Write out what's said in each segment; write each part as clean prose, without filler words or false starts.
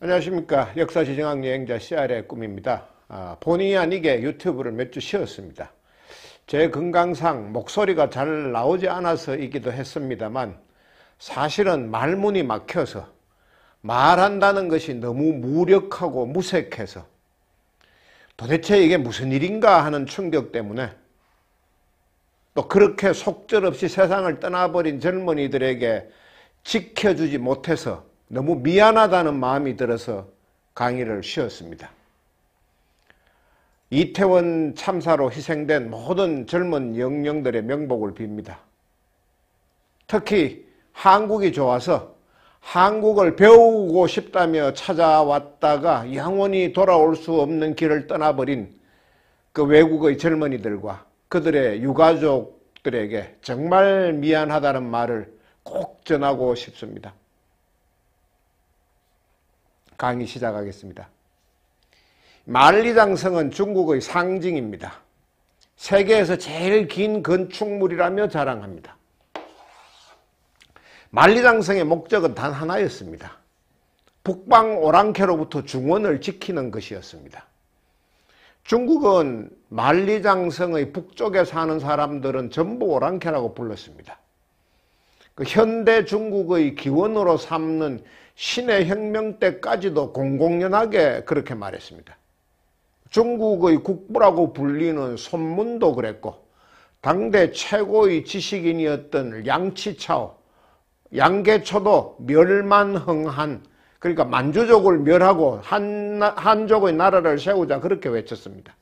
안녕하십니까. 역사지정학 여행자 CR의 꿈입니다. 본의 아니게 유튜브를 몇 주 쉬었습니다. 제 건강상 목소리가 잘 나오지 않아서이기도 했습니다만 사실은 말문이 막혀서 말한다는 것이 너무 무력하고 무색해서 도대체 이게 무슨 일인가 하는 충격 때문에 또 그렇게 속절없이 세상을 떠나버린 젊은이들에게 지켜주지 못해서 너무 미안하다는 마음이 들어서 강의를 쉬었습니다. 이태원 참사로 희생된 모든 젊은 영령들의 명복을 빕니다. 특히 한국이 좋아서 한국을 배우고 싶다며 찾아왔다가 영원히 돌아올 수 없는 길을 떠나버린 그 외국의 젊은이들과 그들의 유가족들에게 정말 미안하다는 말을 꼭 전하고 싶습니다. 강의 시작하겠습니다. 만리장성은 중국의 상징입니다. 세계에서 제일 긴 건축물이라며 자랑합니다. 만리장성의 목적은 단 하나였습니다. 북방 오랑캐로부터 중원을 지키는 것이었습니다. 중국은 만리장성의 북쪽에 사는 사람들은 전부 오랑캐라고 불렀습니다. 그 현대 중국의 기원으로 삼는 신의 혁명 때까지도 공공연하게 그렇게 말했습니다. 중국의 국부라고 불리는 손문도 그랬고 당대 최고의 지식인이었던 량치차오, 양계초도 멸만흥한, 그러니까 만주족을 멸하고 한족의 나라를 세우자 그렇게 외쳤습니다.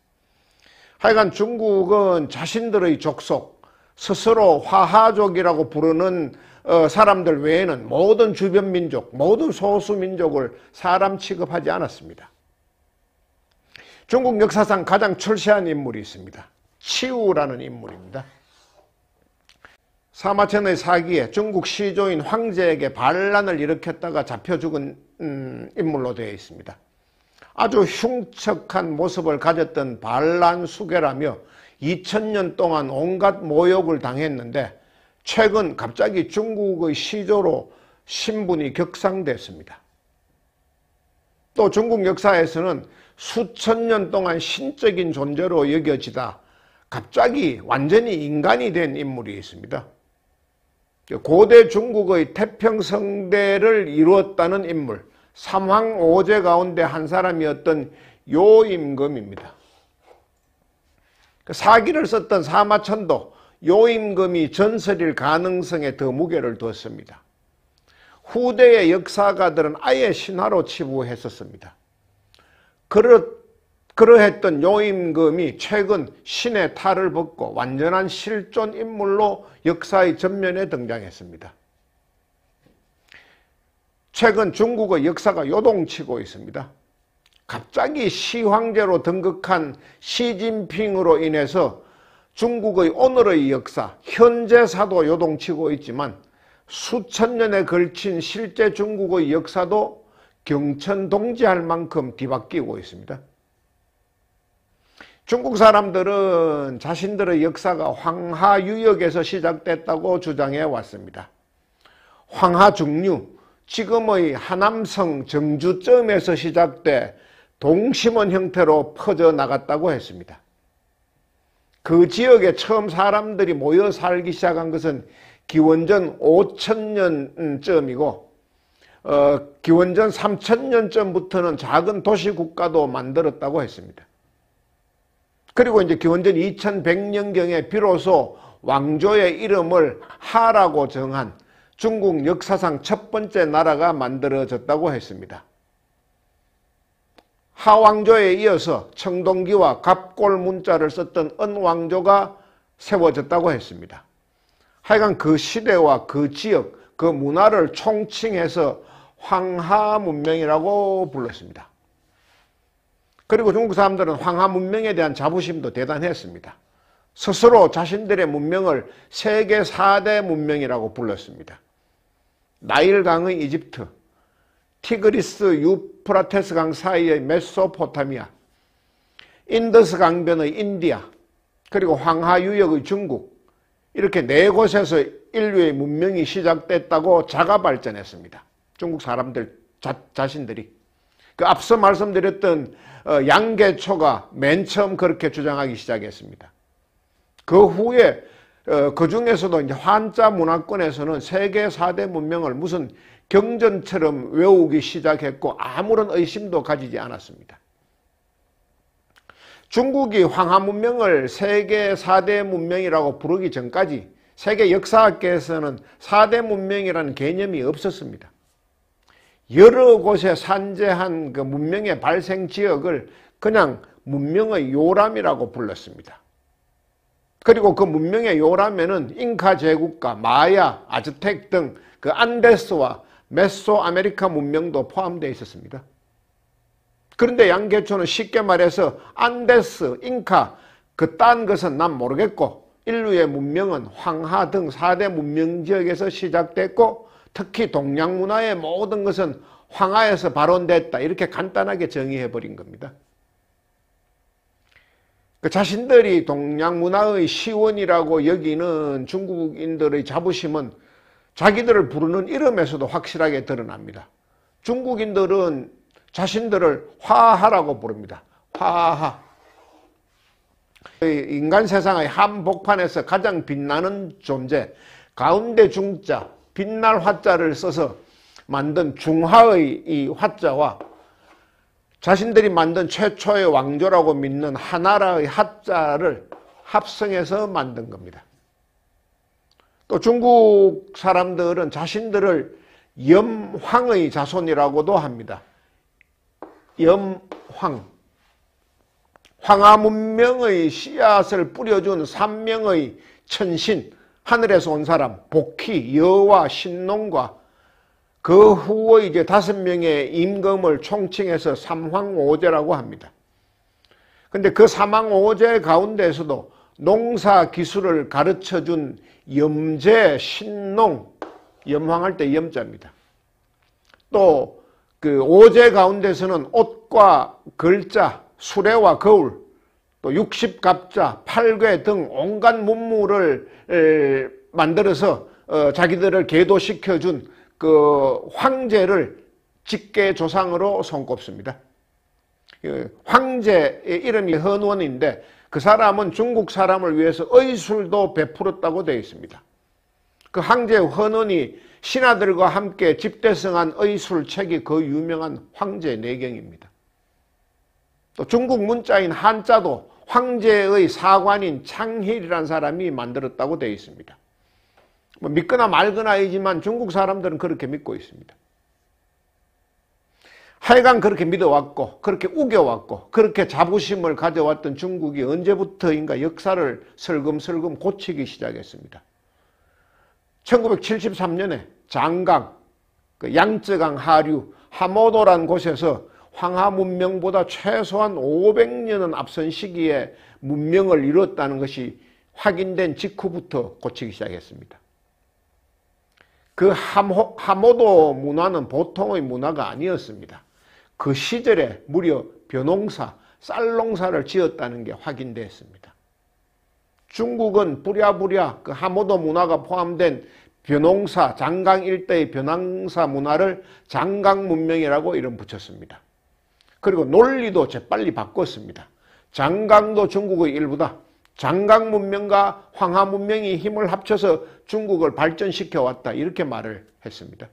하여간 중국은 자신들의 족속, 스스로 화하족이라고 부르는 사람들 외에는 모든 주변 민족, 모든 소수 민족을 사람 취급하지 않았습니다. 중국 역사상 가장 출세한 인물이 있습니다. 치우라는 인물입니다. 사마천의 사기에 중국 시조인 황제에게 반란을 일으켰다가 잡혀 죽은 인물로 되어 있습니다. 아주 흉측한 모습을 가졌던 반란수괴라며 2000년 동안 온갖 모욕을 당했는데 최근 갑자기 중국의 시조로 신분이 격상됐습니다. 또 중국 역사에서는 수천 년 동안 신적인 존재로 여겨지다 갑자기 완전히 인간이 된 인물이 있습니다. 고대 중국의 태평성대를 이루었다는 인물, 삼황오제 가운데 한 사람이었던 요임금입니다. 사기를 썼던 사마천도 요임금이 전설일 가능성에 더 무게를 두었습니다. 후대의 역사가들은 아예 신화로 치부했었습니다. 그러했던 요임금이 최근 신의 탈을 벗고 완전한 실존 인물로 역사의 전면에 등장했습니다. 최근 중국의 역사가 요동치고 있습니다. 갑자기 시황제로 등극한 시진핑으로 인해서 중국의 오늘의 역사, 현재사도 요동치고 있지만 수천 년에 걸친 실제 중국의 역사도 경천동지할 만큼 뒤바뀌고 있습니다. 중국 사람들은 자신들의 역사가 황하유역에서 시작됐다고 주장해 왔습니다. 황하중류, 지금의 하남성 정주점에서 시작돼 동심원 형태로 퍼져나갔다고 했습니다. 그 지역에 처음 사람들이 모여 살기 시작한 것은 기원전 5000년쯤이고 기원전 3000년쯤부터는 작은 도시국가도 만들었다고 했습니다. 그리고 이제 기원전 2100년경에 비로소 왕조의 이름을 하라고 정한 중국 역사상 첫 번째 나라가 만들어졌다고 했습니다. 하왕조에 이어서 청동기와 갑골문자를 썼던 은왕조가 세워졌다고 했습니다. 하여간 그 시대와 그 지역, 그 문화를 총칭해서 황하문명이라고 불렀습니다. 그리고 중국 사람들은 황하문명에 대한 자부심도 대단했습니다. 스스로 자신들의 문명을 세계 4대 문명이라고 불렀습니다. 나일강의 이집트, 티그리스 유프라테스 강 사이의 메소포타미아, 인더스 강변의 인디아, 그리고 황하유역의 중국, 이렇게 네 곳에서 인류의 문명이 시작됐다고 자가 발전했습니다. 중국 사람들 자신들이. 그 앞서 말씀드렸던 양계초가 맨 처음 그렇게 주장하기 시작했습니다. 그 후에 그 중에서도 이제 한자 문화권에서는 세계 4대 문명을 무슨 경전처럼 외우기 시작했고 아무런 의심도 가지지 않았습니다. 중국이 황하 문명을 세계 4대 문명이라고 부르기 전까지 세계 역사학계에서는 4대 문명이라는 개념이 없었습니다. 여러 곳에 산재한 그 문명의 발생 지역을 그냥 문명의 요람이라고 불렀습니다. 그리고 그 문명의 요람에는 잉카 제국과 마야, 아즈텍 등 그 안데스와 메소아메리카 문명도 포함되어 있었습니다. 그런데 양계초는 쉽게 말해서 안데스, 잉카 그 딴 것은 난 모르겠고 인류의 문명은 황하 등 4대 문명 지역에서 시작됐고 특히 동양 문화의 모든 것은 황하에서 발원됐다 이렇게 간단하게 정의해버린 겁니다. 그 자신들이 동양 문화의 시원이라고 여기는 중국인들의 자부심은 자기들을 부르는 이름에서도 확실하게 드러납니다. 중국인들은 자신들을 화하라고 부릅니다. 화하. 인간 세상의 한복판에서 가장 빛나는 존재, 가운데 중자, 빛날 화자를 써서 만든 중화의 이 화자와 자신들이 만든 최초의 왕조라고 믿는 하나라의 하자를 합성해서 만든 겁니다. 또 중국 사람들은 자신들을 염황의 자손이라고도 합니다. 염황. 황하 문명의 씨앗을 뿌려준 3명의 천신, 하늘에서 온 사람, 복희, 여와, 신농과 그 후에 이제 5명의 임금을 총칭해서 삼황오제라고 합니다. 근데 그 삼황오제 가운데에서도 농사 기술을 가르쳐준 염제, 신농, 염황할 때 염자입니다. 또 그 오제 가운데서는 옷과 글자, 수레와 거울, 또 60갑자, 팔괘 등 온갖 문물을 만들어서 자기들을 계도시켜준 그 황제를 직계 조상으로 손꼽습니다. 황제의 이름이 헌원인데 그 사람은 중국 사람을 위해서 의술도 베풀었다고 되어 있습니다. 그 황제 헌원이 신하들과 함께 집대성한 의술책이 그 유명한 황제내경입니다. 또 중국 문자인 한자도 황제의 사관인 창힐이라는 사람이 만들었다고 되어 있습니다. 뭐 믿거나 말거나이지만 중국 사람들은 그렇게 믿고 있습니다. 하여간 그렇게 믿어왔고 그렇게 우겨왔고 그렇게 자부심을 가져왔던 중국이 언제부터인가 역사를 슬금슬금 고치기 시작했습니다. 1973년에 장강, 그 양쯔강 하류, 하모도란 곳에서 황하 문명보다 최소한 500년은 앞선 시기에 문명을 이뤘다는 것이 확인된 직후부터 고치기 시작했습니다. 그 하모도 문화는 보통의 문화가 아니었습니다. 그 시절에 무려 벼농사, 쌀농사를 지었다는 게 확인됐습니다. 중국은 부랴부랴 그 하모도 문화가 포함된 벼농사, 장강 일대의 벼농사 문화를 장강 문명이라고 이름 붙였습니다. 그리고 논리도 재빨리 바꿨습니다. 장강도 중국의 일부다. 장강 문명과 황하 문명이 힘을 합쳐서 중국을 발전시켜 왔다. 이렇게 말을 했습니다.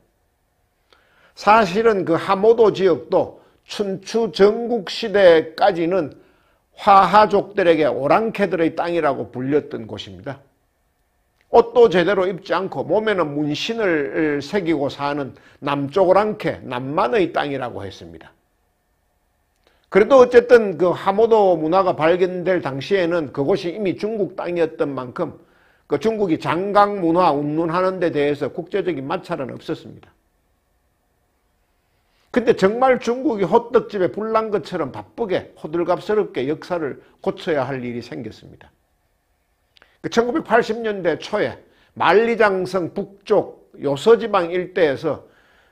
사실은 그 하모도 지역도 춘추 전국시대까지는 화하족들에게 오랑캐들의 땅이라고 불렸던 곳입니다. 옷도 제대로 입지 않고 몸에는 문신을 새기고 사는 남쪽 오랑캐, 남만의 땅이라고 했습니다. 그래도 어쨌든 그 하모도 문화가 발견될 당시에는 그곳이 이미 중국 땅이었던 만큼 그 중국이 장강 문화 운운하는 데 대해서 국제적인 마찰은 없었습니다. 근데 정말 중국이 호떡집에 불난 것처럼 바쁘게 호들갑스럽게 역사를 고쳐야 할 일이 생겼습니다. 1980년대 초에 만리장성 북쪽 요서지방 일대에서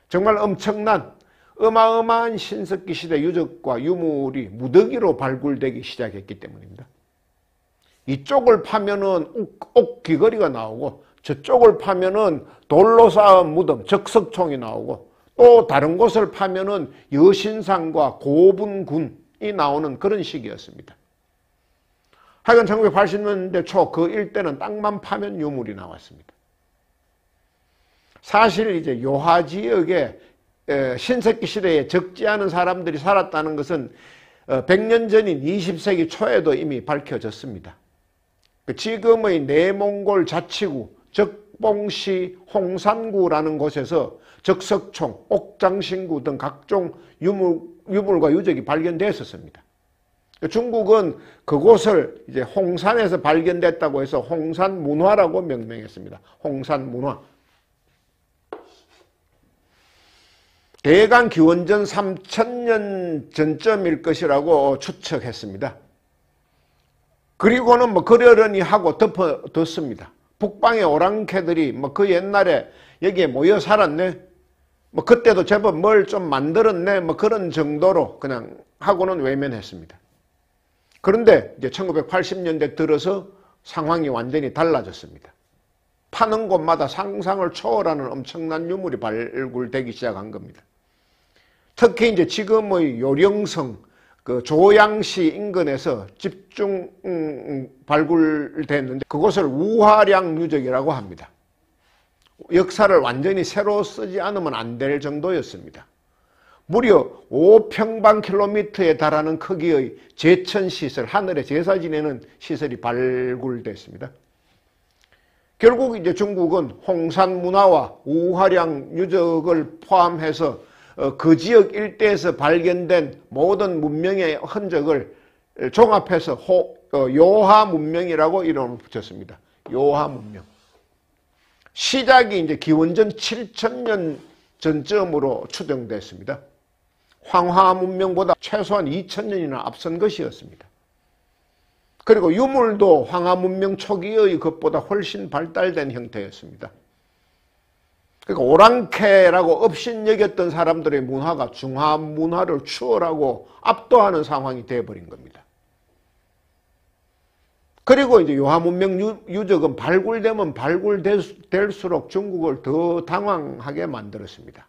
정말 엄청난 어마어마한 신석기 시대 유적과 유물이 무더기로 발굴되기 시작했기 때문입니다. 이쪽을 파면은 옥 귀걸이가 나오고 저쪽을 파면은 돌로 쌓은 무덤, 적석총이 나오고 또 다른 곳을 파면은 여신상과 고분군이 나오는 그런 시기였습니다. 하여간 1980년대 초 그 일대는 땅만 파면 유물이 나왔습니다. 사실 이제 요하 지역에 신석기 시대에 적지 않은 사람들이 살았다는 것은 100년 전인 20세기 초에도 이미 밝혀졌습니다. 지금의 내몽골 자치구 적봉시 홍산구라는 곳에서 적석총, 옥장신구 등 각종 유물과 유적이 발견됐었습니다. 중국은 그곳을 이제 홍산에서 발견됐다고 해서 홍산문화라고 명명했습니다. 홍산문화. 대강 기원전 3000년 전쯤일 것이라고 추측했습니다. 그리고는 뭐 그러려니 하고 덮어뒀습니다. 북방의 오랑캐들이 뭐 그 옛날에 여기에 모여 살았네, 뭐 그때도 제법 뭘 좀 만들었네, 뭐 그런 정도로 그냥 하고는 외면했습니다. 그런데 이제 1980년대 들어서 상황이 완전히 달라졌습니다. 파는 곳마다 상상을 초월하는 엄청난 유물이 발굴되기 시작한 겁니다. 특히 이제 지금의 요령성, 그 조양시 인근에서 집중 발굴됐는데 그곳을 우화량 유적이라고 합니다. 역사를 완전히 새로 쓰지 않으면 안 될 정도였습니다. 무려 5평방킬로미터에 달하는 크기의 제천시설, 하늘에 제사 지내는 시설이 발굴됐습니다. 결국 이제 중국은 홍산 문화와 우화량 유적을 포함해서 그 지역 일대에서 발견된 모든 문명의 흔적을 종합해서 요하 문명이라고 이름을 붙였습니다. 요하 문명. 시작이 이제 기원전 7000년 전쯤으로 추정됐습니다. 황하 문명보다 최소한 2000년이나 앞선 것이었습니다. 그리고 유물도 황하 문명 초기의 것보다 훨씬 발달된 형태였습니다. 그러니까 오랑캐라고 업신여겼던 사람들의 문화가 중화 문화를 추월하고 압도하는 상황이 되어버린 겁니다. 그리고 이제 요하 문명 유적은 발굴되면 발굴될수록 중국을 더 당황하게 만들었습니다.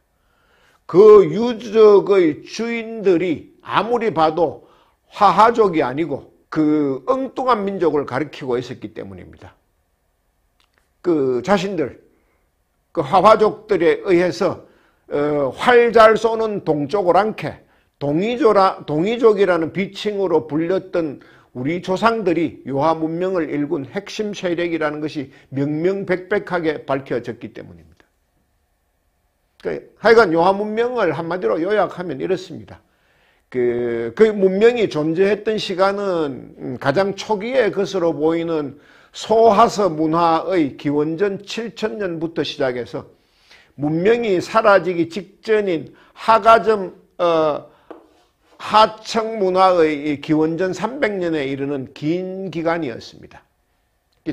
그 유적의 주인들이 아무리 봐도 화하족이 아니고 그 엉뚱한 민족을 가리키고 있었기 때문입니다. 그 자신들, 그 화화족들에 의해서 활 잘 쏘는 동쪽 오랑캐, 동이족이라는 비칭으로 불렸던 우리 조상들이 요하 문명을 일군 핵심 세력이라는 것이 명명백백하게 밝혀졌기 때문입니다. 하여간 요하 문명을 한마디로 요약하면 이렇습니다. 그 문명이 존재했던 시간은 가장 초기의 것으로 보이는 소하서 문화의 기원전 7000년부터 시작해서 문명이 사라지기 직전인 하청 문화의 기원전 300년에 이르는 긴 기간이었습니다.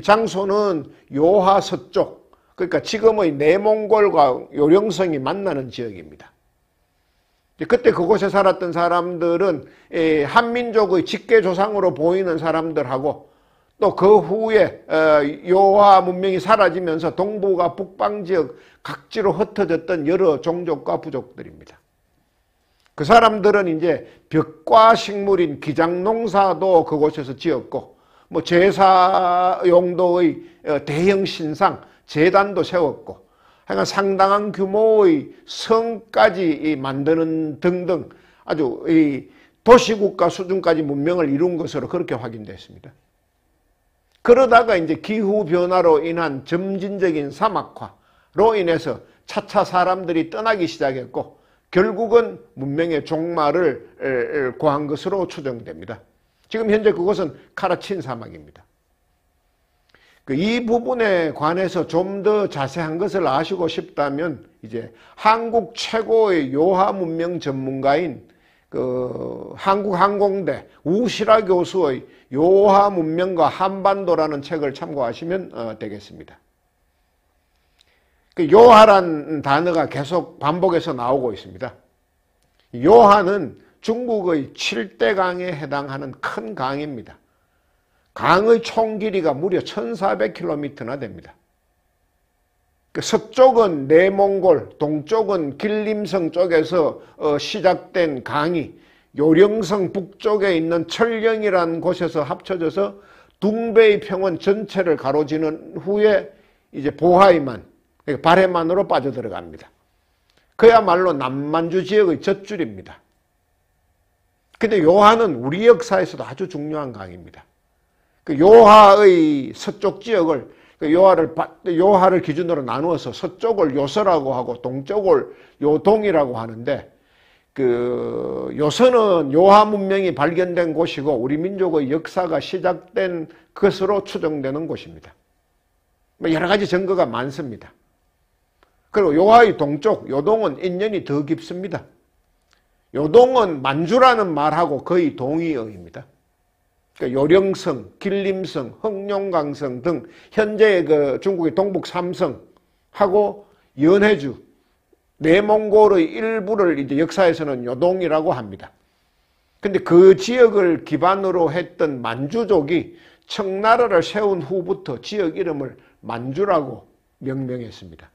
장소는 요하 서쪽, 그러니까 지금의 내몽골과 요령성이 만나는 지역입니다. 그때 그곳에 살았던 사람들은 한민족의 직계조상으로 보이는 사람들하고 또 그 후에 요하 문명이 사라지면서 동북아 북방 지역 각지로 흩어졌던 여러 종족과 부족들입니다. 그 사람들은 이제 벽과 식물인 기장농사도 그곳에서 지었고 뭐 제사 용도의 대형 신상, 제단도 세웠고 하여간 상당한 규모의 성까지 만드는 등등 아주 도시국가 수준까지 문명을 이룬 것으로 그렇게 확인됐습니다. 그러다가 이제 기후변화로 인한 점진적인 사막화로 인해서 차차 사람들이 떠나기 시작했고 결국은 문명의 종말을 고한 것으로 추정됩니다. 지금 현재 그곳은 카라친 사막입니다. 이 부분에 관해서 좀 더 자세한 것을 아시고 싶다면 이제 한국 최고의 요하 문명 전문가인 한국항공대 우시라 교수의 요하 문명과 한반도라는 책을 참고하시면 되겠습니다. 요하란 단어가 계속 반복해서 나오고 있습니다. 요하는 중국의 7대 강에 해당하는 큰 강입니다. 강의 총 길이가 무려 1400km나 됩니다. 서쪽은 내몽골, 동쪽은 길림성 쪽에서 시작된 강이 요령성 북쪽에 있는 철령이라는 곳에서 합쳐져서 둥베이 평원 전체를 가로지는 후에 이제 보하이만, 바해만으로 빠져들어갑니다. 그야말로 남만주 지역의 젖줄입니다. 근데 요하는 우리 역사에서도 아주 중요한 강입니다. 그 요하의 서쪽 지역을, 요하를 기준으로 나누어서 서쪽을 요서라고 하고 동쪽을 요동이라고 하는데, 그 요서는 요하 문명이 발견된 곳이고 우리 민족의 역사가 시작된 것으로 추정되는 곳입니다. 여러 가지 증거가 많습니다. 그리고 요하의 동쪽 요동은 인연이 더 깊습니다. 요동은 만주라는 말하고 거의 동의어입니다. 그러니까 요령성, 길림성, 흑룡강성 등 현재의 그 중국의 동북 3성하고 연해주, 내몽골의 일부를 이제 역사에서는 요동이라고 합니다. 근데 그 지역을 기반으로 했던 만주족이 청나라를 세운 후부터 지역 이름을 만주라고 명명했습니다.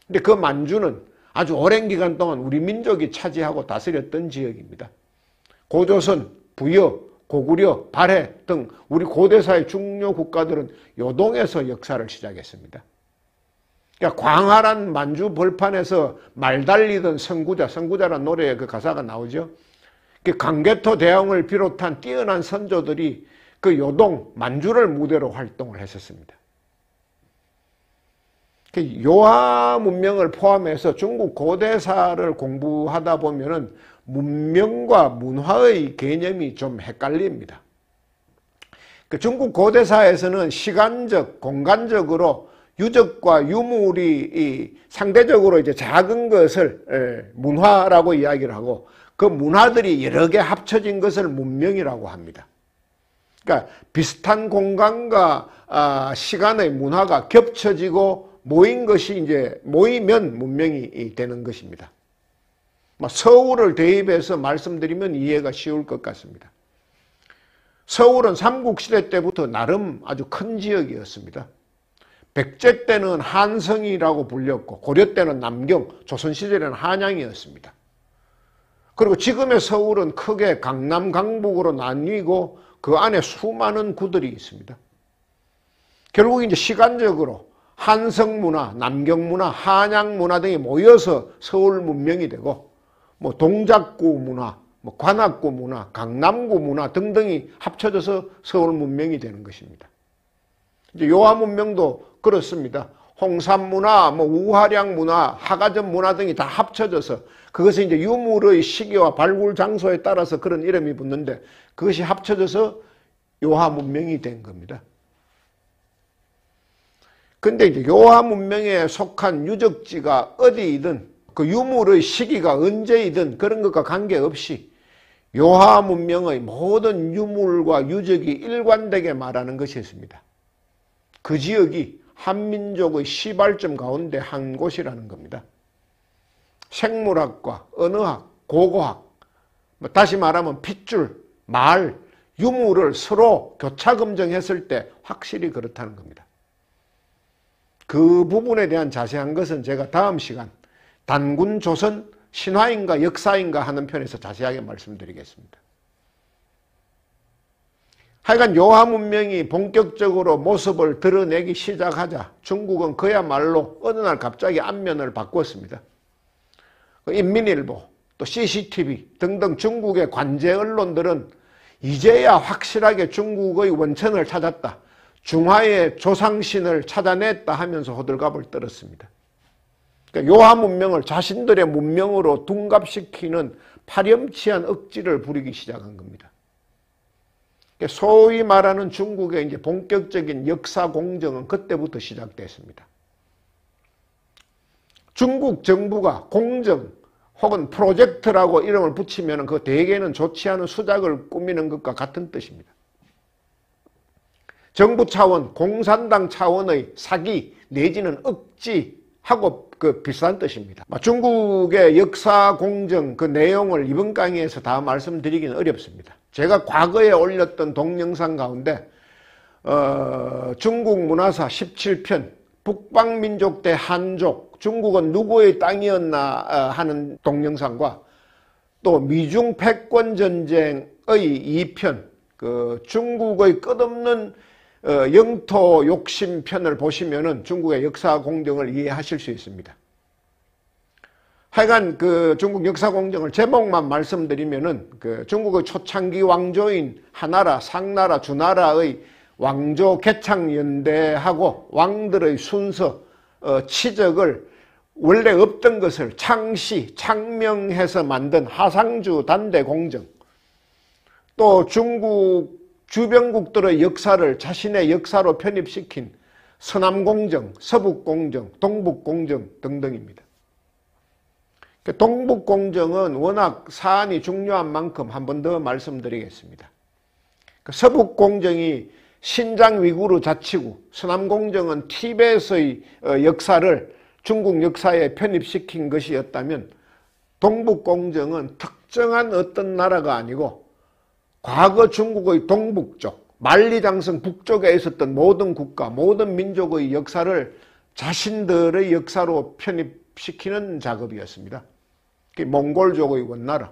근데 그 만주는 아주 오랜 기간 동안 우리 민족이 차지하고 다스렸던 지역입니다. 고조선, 부여, 고구려, 발해 등 우리 고대사의 중요 국가들은 요동에서 역사를 시작했습니다. 그러니까 광활한 만주 벌판에서 말 달리던 선구자라는 노래에 그 가사가 나오죠. 그 강개토 대왕을 비롯한 뛰어난 선조들이 그 요동, 만주를 무대로 활동을 했었습니다. 요하 문명을 포함해서 중국 고대사를 공부하다 보면은 문명과 문화의 개념이 좀 헷갈립니다. 중국 고대사에서는 시간적, 공간적으로 유적과 유물이 상대적으로 이제 작은 것을 문화라고 이야기를 하고 그 문화들이 여러 개 합쳐진 것을 문명이라고 합니다. 그러니까 비슷한 공간과 시간의 문화가 겹쳐지고 모인 것이 이제 모이면 문명이 되는 것입니다. 서울을 대입해서 말씀드리면 이해가 쉬울 것 같습니다. 서울은 삼국시대 때부터 나름 아주 큰 지역이었습니다. 백제 때는 한성이라고 불렸고 고려 때는 남경, 조선시대에는 한양이었습니다. 그리고 지금의 서울은 크게 강남, 강북으로 나뉘고 그 안에 수많은 구들이 있습니다. 결국 이제 시간적으로 한성 문화, 남경 문화, 한양 문화 등이 모여서 서울 문명이 되고 뭐 동작구 문화, 뭐 관악구 문화, 강남구 문화 등등이 합쳐져서 서울 문명이 되는 것입니다. 이제 요하 문명도 그렇습니다. 홍산 문화, 뭐 우화량 문화, 하가점 문화 등이 다 합쳐져서 그것은 이제 유물의 시기와 발굴 장소에 따라서 그런 이름이 붙는데 그것이 합쳐져서 요하 문명이 된 겁니다. 근데 이제 요하 문명에 속한 유적지가 어디이든 그 유물의 시기가 언제이든 그런 것과 관계없이 요하 문명의 모든 유물과 유적이 일관되게 말하는 것이 있습니다. 그 지역이 한민족의 시발점 가운데 한 곳이라는 겁니다. 생물학과 언어학, 고고학, 다시 말하면 핏줄, 말, 유물을 서로 교차 검증했을 때 확실히 그렇다는 겁니다. 그 부분에 대한 자세한 것은 제가 다음 시간 단군 조선 신화인가 역사인가 하는 편에서 자세하게 말씀드리겠습니다. 하여간 요하 문명이 본격적으로 모습을 드러내기 시작하자 중국은 그야말로 어느 날 갑자기 안면을 바꿨습니다. 인민일보, 또 CCTV 등등 중국의 관제 언론들은 이제야 확실하게 중국의 원천을 찾았다. 중화의 조상신을 찾아냈다 하면서 호들갑을 떨었습니다. 그러니까 요하 문명을 자신들의 문명으로 둔갑시키는 파렴치한 억지를 부리기 시작한 겁니다. 소위 말하는 중국의 이제 본격적인 역사 공정은 그때부터 시작됐습니다. 중국 정부가 공정 혹은 프로젝트라고 이름을 붙이면 그 대개는 좋지 않은 수작을 꾸미는 것과 같은 뜻입니다. 정부 차원, 공산당 차원의 사기 내지는 억지하고 그 비슷한 뜻입니다. 중국의 역사 공정 그 내용을 이번 강의에서 다 말씀드리기는 어렵습니다. 제가 과거에 올렸던 동영상 가운데 중국 문화사 17편, 북방민족 대 한족, 중국은 누구의 땅이었나 하는 동영상과 또 미중 패권전쟁의 2편, 중국의 끝없는 영토 욕심 편을 보시면은 중국의 역사 공정을 이해하실 수 있습니다. 하여간 중국 역사 공정을 제목만 말씀드리면은 중국의 초창기 왕조인 하나라, 상나라, 주나라의 왕조 개창연대하고 왕들의 순서, 치적을 원래 없던 것을 창명해서 만든 하상주 단대 공정, 또 중국 주변국들의 역사를 자신의 역사로 편입시킨 서남공정, 서북공정, 동북공정 등등입니다. 동북공정은 워낙 사안이 중요한 만큼 한 번 더 말씀드리겠습니다. 서북공정이 신장 위구르 자치구, 서남공정은 티벳의 역사를 중국 역사에 편입시킨 것이었다면 동북공정은 특정한 어떤 나라가 아니고 과거 중국의 동북쪽, 만리장성 북쪽에 있었던 모든 국가, 모든 민족의 역사를 자신들의 역사로 편입시키는 작업이었습니다. 몽골족의 원나라,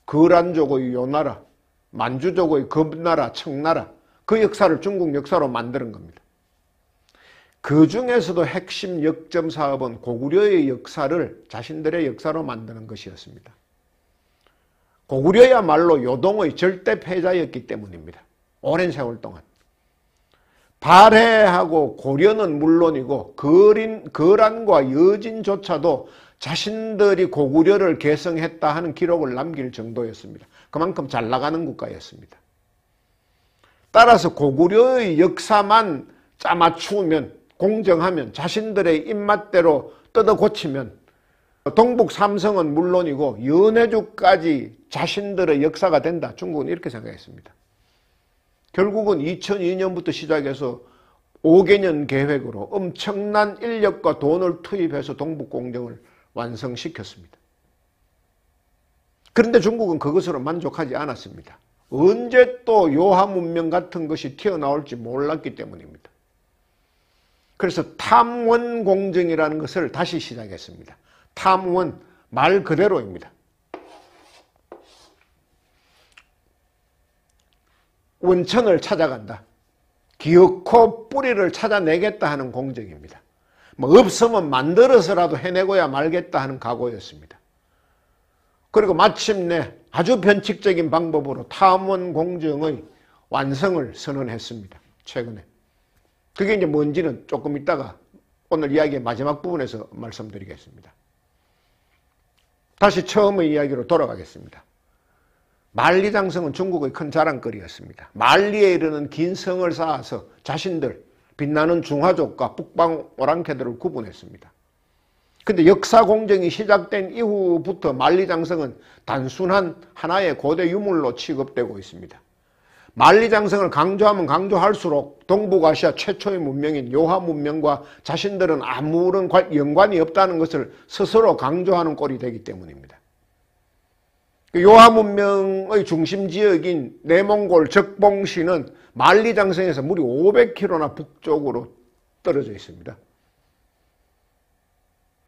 거란족의 요나라, 만주족의 금나라, 청나라, 그 역사를 중국 역사로 만드는 겁니다. 그 중에서도 핵심 역점 사업은 고구려의 역사를 자신들의 역사로 만드는 것이었습니다. 고구려야말로 요동의 절대 패자였기 때문입니다. 오랜 세월 동안. 발해하고 고려는 물론이고 거란과 여진조차도 자신들이 고구려를 계승했다 하는 기록을 남길 정도였습니다. 그만큼 잘 나가는 국가였습니다. 따라서 고구려의 역사만 짜맞추면, 공정하면, 자신들의 입맛대로 뜯어 고치면 동북 삼성은 물론이고 연해주까지 자신들의 역사가 된다. 중국은 이렇게 생각했습니다. 결국은 2002년부터 시작해서 5개년 계획으로 엄청난 인력과 돈을 투입해서 동북공정을 완성시켰습니다. 그런데 중국은 그것으로 만족하지 않았습니다. 언제 또 요하문명 같은 것이 튀어나올지 몰랐기 때문입니다. 그래서 탐원공정이라는 것을 다시 시작했습니다. 탐원, 말 그대로입니다. 원천을 찾아간다. 기어코 뿌리를 찾아내겠다 하는 공정입니다. 없으면 만들어서라도 해내고야 말겠다 하는 각오였습니다. 그리고 마침내 아주 변칙적인 방법으로 탐원 공정의 완성을 선언했습니다. 최근에. 그게 이제 뭔지는 조금 이따가 오늘 이야기의 마지막 부분에서 말씀드리겠습니다. 다시 처음의 이야기로 돌아가겠습니다. 만리장성은 중국의 큰 자랑거리였습니다. 만리에 이르는 긴 성을 쌓아서 자신들, 빛나는 중화족과 북방 오랑캐들을 구분했습니다. 근데 역사 공정이 시작된 이후부터 만리장성은 단순한 하나의 고대 유물로 취급되고 있습니다. 만리장성을 강조하면 강조할수록 동북아시아 최초의 문명인 요하 문명과 자신들은 아무런 연관이 없다는 것을 스스로 강조하는 꼴이 되기 때문입니다. 요하 문명의 중심 지역인 내몽골 적봉시는 만리장성에서 무려 500km나 북쪽으로 떨어져 있습니다.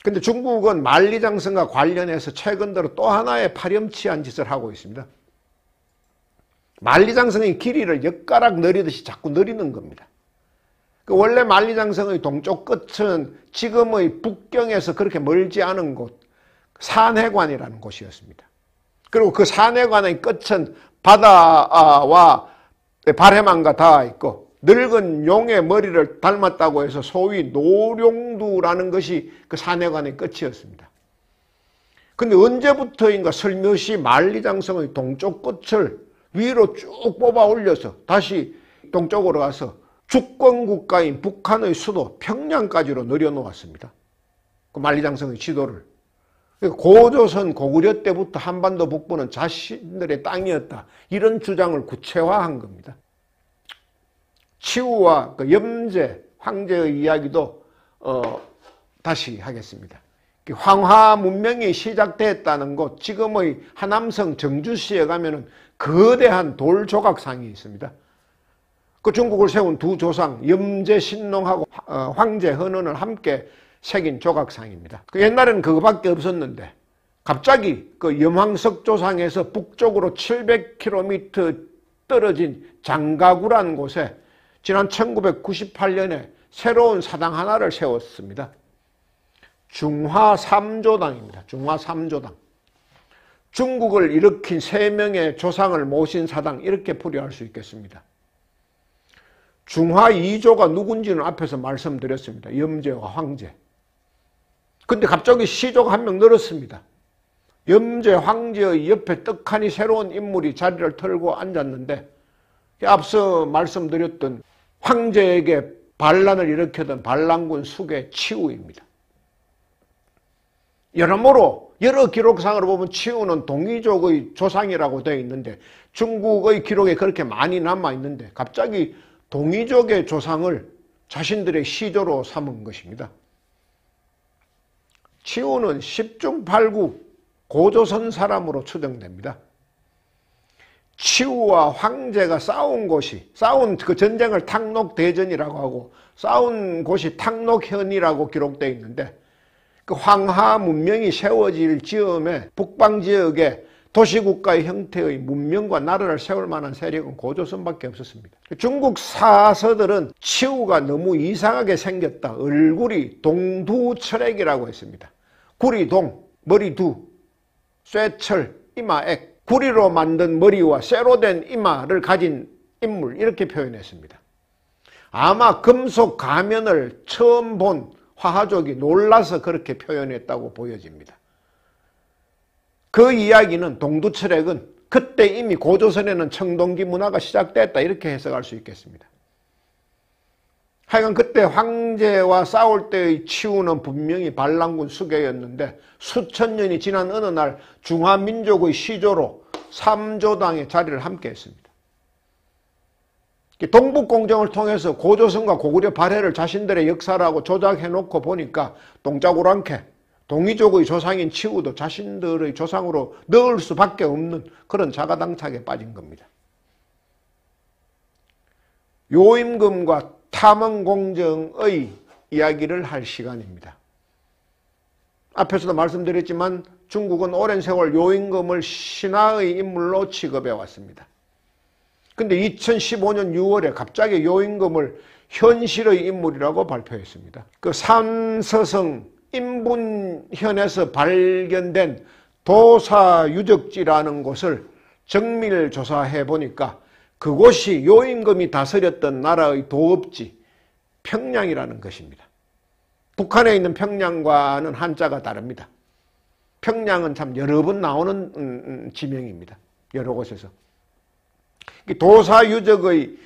근데 중국은 만리장성과 관련해서 최근 들어 또 하나의 파렴치한 짓을 하고 있습니다. 만리장성의 길이를 엿가락 내리듯이 자꾸 내리는 겁니다. 원래 만리장성의 동쪽 끝은 지금의 북경에서 그렇게 멀지 않은 곳, 산해관이라는 곳이었습니다. 그리고 그 산해관의 끝은 바다와 발해만과 닿아 있고 늙은 용의 머리를 닮았다고 해서 소위 노룡두라는 것이 그 산해관의 끝이었습니다. 근데 언제부터인가 슬며시 만리장성의 동쪽 끝을 위로 쭉 뽑아 올려서 다시 동쪽으로 가서 주권국가인 북한의 수도 평양까지로 내려놓았습니다. 그 만리장성의 지도를. 고조선 고구려 때부터 한반도 북부는 자신들의 땅이었다. 이런 주장을 구체화한 겁니다. 치우와 그 염제 황제의 이야기도 다시 하겠습니다. 황화 문명이 시작됐다는 곳, 지금의 하남성 정주시에 가면은 거대한 돌 조각상이 있습니다. 그 중국을 세운 두 조상 염제 신농하고 황제 헌원을 함께 새긴 조각상입니다. 그 옛날에는 그거밖에 없었는데 갑자기 그 염황석 조상에서 북쪽으로 700km 떨어진 장가구라는 곳에 지난 1998년에 새로운 사당 하나를 세웠습니다. 중화 3조당입니다. 중화 3조당. 중국을 일으킨 3명의 조상을 모신 사당, 이렇게 풀이할 수 있겠습니다. 중화 2조가 누군지는 앞에서 말씀드렸습니다. 염제와 황제. 근데 갑자기 시조가 한 명 늘었습니다. 염제, 황제의 옆에 떡하니 새로운 인물이 자리를 털고 앉았는데 앞서 말씀드렸던 황제에게 반란을 일으켰던 반란군 숙의 치우입니다. 여러모로 여러 기록상으로 보면 치우는 동이족의 조상이라고 되어 있는데 중국의 기록에 그렇게 많이 남아있는데 갑자기 동이족의 조상을 자신들의 시조로 삼은 것입니다. 치우는 10중 8구 고조선 사람으로 추정됩니다. 치우와 황제가 싸운 그 전쟁을 탕록대전이라고 하고 싸운 곳이 탕록현이라고 기록되어 있는데 그 황하 문명이 세워질 즈음에 북방지역에 도시국가의 형태의 문명과 나라를 세울 만한 세력은 고조선밖에 없었습니다. 중국 사서들은 치우가 너무 이상하게 생겼다. 얼굴이 동두철액이라고 했습니다. 구리동, 머리두, 쇠철, 이마액. 구리로 만든 머리와 쇠로 된 이마를 가진 인물, 이렇게 표현했습니다. 아마 금속 가면을 처음 본 화하족이 놀라서 그렇게 표현했다고 보여집니다. 그 이야기는 동두철액은 그때 이미 고조선에는 청동기 문화가 시작됐다, 이렇게 해석할 수 있겠습니다. 하여간 그때 황제와 싸울 때의 치우는 분명히 반란군 수계였는데 수천 년이 지난 어느 날 중화민족의 시조로 3조당의 자리를 함께 했습니다. 동북공정을 통해서 고조선과 고구려 발해를 자신들의 역사라고 조작해놓고 보니까 동자고랑캐 동이족의 조상인 치우도 자신들의 조상으로 넣을 수밖에 없는 그런 자가당착에 빠진 겁니다. 요임금과 탐흥공정의 이야기를 할 시간입니다. 앞에서도 말씀드렸지만 중국은 오랜 세월 요임금을 신화의 인물로 취급해 왔습니다. 근데 2015년 6월에 갑자기 요임금을 현실의 인물이라고 발표했습니다. 그 삼서성 인분현에서 발견된 도사유적지라는 곳을 정밀 조사해 보니까 그곳이 요임금이 다스렸던 나라의 도읍지 평양이라는 것입니다. 북한에 있는 평양과는 한자가 다릅니다. 평양은 참 여러 번 나오는 지명입니다. 여러 곳에서. 도사유적의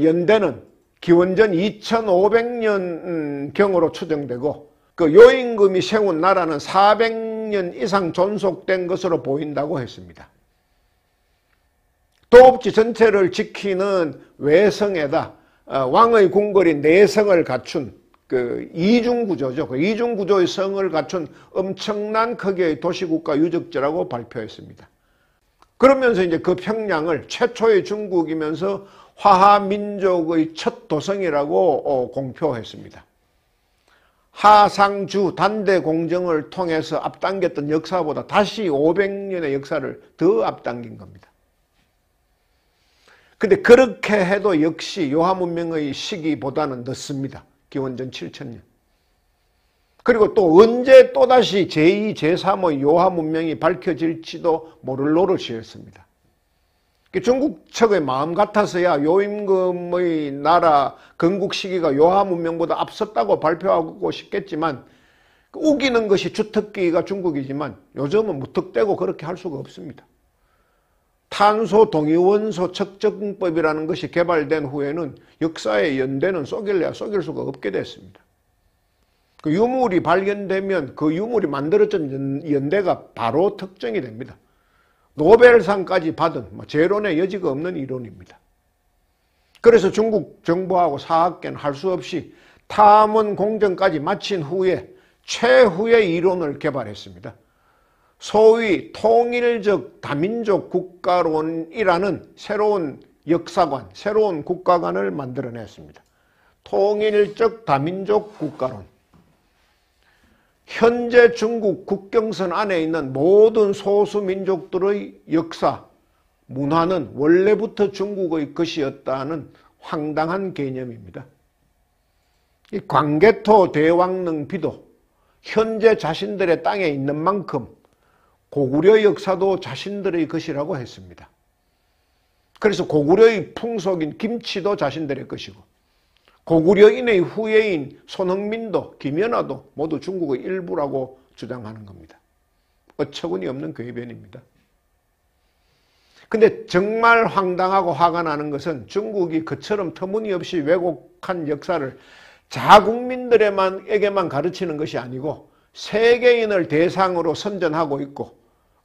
연대는 기원전 2500년경으로 추정되고 그 요임금이 세운 나라는 400년 이상 존속된 것으로 보인다고 했습니다. 도읍지 전체를 지키는 외성에다 왕의 궁궐이 내성을 갖춘 그 이중구조죠. 그 이중구조의 성을 갖춘 엄청난 크기의 도시국가 유적지라고 발표했습니다. 그러면서 이제 그 평양을 최초의 중국이면서 화하민족의 첫 도성이라고 공표했습니다. 하상주 단대 공정을 통해서 앞당겼던 역사보다 다시 500년의 역사를 더 앞당긴 겁니다. 근데 그렇게 해도 역시 요하문명의 시기보다는 늦습니다. 기원전 7000년. 그리고 또 언제 또다시 제2, 제3의 요하문명이 밝혀질지도 모를 노릇이었습니다. 중국 측의 마음 같아서야 요임금의 나라 건국 시기가 요하문명보다 앞섰다고 발표하고 싶겠지만 우기는 것이 주특기가 중국이지만 요즘은 무턱대고 그렇게 할 수가 없습니다. 탄소 동위원소 측정법이라는 것이 개발된 후에는 역사의 연대는 쏘길래야 쏘길 수가 없게 됐습니다. 그 유물이 발견되면 그 유물이 만들어진 연대가 바로 특정이 됩니다. 노벨상까지 받은 재론의 여지가 없는 이론입니다. 그래서 중국 정부하고 사학계는 할 수 없이 탐원 공정까지 마친 후에 최후의 이론을 개발했습니다. 소위 통일적 다민족 국가론이라는 새로운 역사관, 새로운 국가관을 만들어냈습니다. 통일적 다민족 국가론. 현재 중국 국경선 안에 있는 모든 소수민족들의 역사, 문화는 원래부터 중국의 것이었다는 황당한 개념입니다. 이 광개토 대왕릉 비도 현재 자신들의 땅에 있는 만큼 고구려 역사도 자신들의 것이라고 했습니다. 그래서 고구려의 풍속인 김치도 자신들의 것이고 고구려인의 후예인 손흥민도 김연아도 모두 중국의 일부라고 주장하는 겁니다. 어처구니 없는 궤변입니다. 근데 정말 황당하고 화가 나는 것은 중국이 그처럼 터무니없이 왜곡한 역사를 자국민들에게만 가르치는 것이 아니고 세계인을 대상으로 선전하고 있고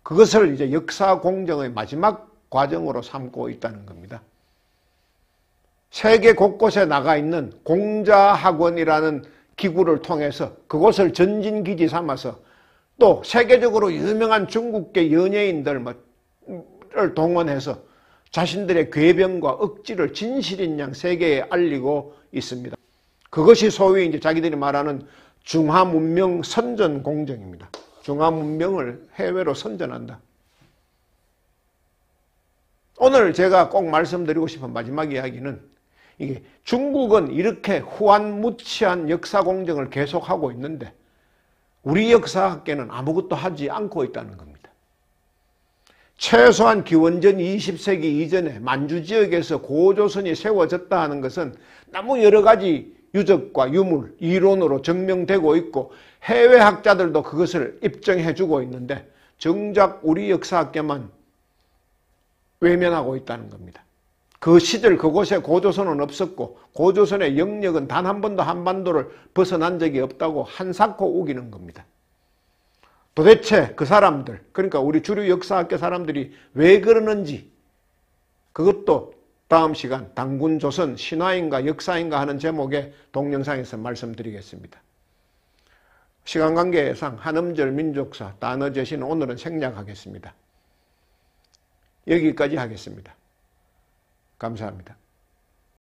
그것을 이제 역사 공정의 마지막 과정으로 삼고 있다는 겁니다. 세계 곳곳에 나가 있는 공자학원이라는 기구를 통해서 그것을 전진기지 삼아서 또 세계적으로 유명한 중국계 연예인들을 동원해서 자신들의 궤변과 억지를 진실인 양 세계에 알리고 있습니다. 그것이 소위 이제 자기들이 말하는 중화문명 선전 공정입니다. 중화문명을 해외로 선전한다. 오늘 제가 꼭 말씀드리고 싶은 마지막 이야기는 이게 중국은 이렇게 후한무치한 역사 공정을 계속하고 있는데 우리 역사학계는 아무것도 하지 않고 있다는 겁니다. 최소한 기원전 20세기 이전에 만주 지역에서 고조선이 세워졌다 하는 것은 너무 여러 가지 유적과 유물, 이론으로 증명되고 있고 해외 학자들도 그것을 입증해주고 있는데 정작 우리 역사학계만 외면하고 있다는 겁니다. 그 시절 그곳에 고조선은 없었고 고조선의 영역은 단 한 번도 한반도를 벗어난 적이 없다고 한사코 우기는 겁니다. 도대체 그 사람들, 그러니까 우리 주류 역사학계 사람들이 왜 그러는지 그것도 다음 시간 당군조선 신화인가 역사인가 하는 제목의 동영상에서 말씀드리겠습니다. 시간 관계상 한음절 민족사 단어 제시는 오늘은 생략하겠습니다. 여기까지 하겠습니다. 감사합니다.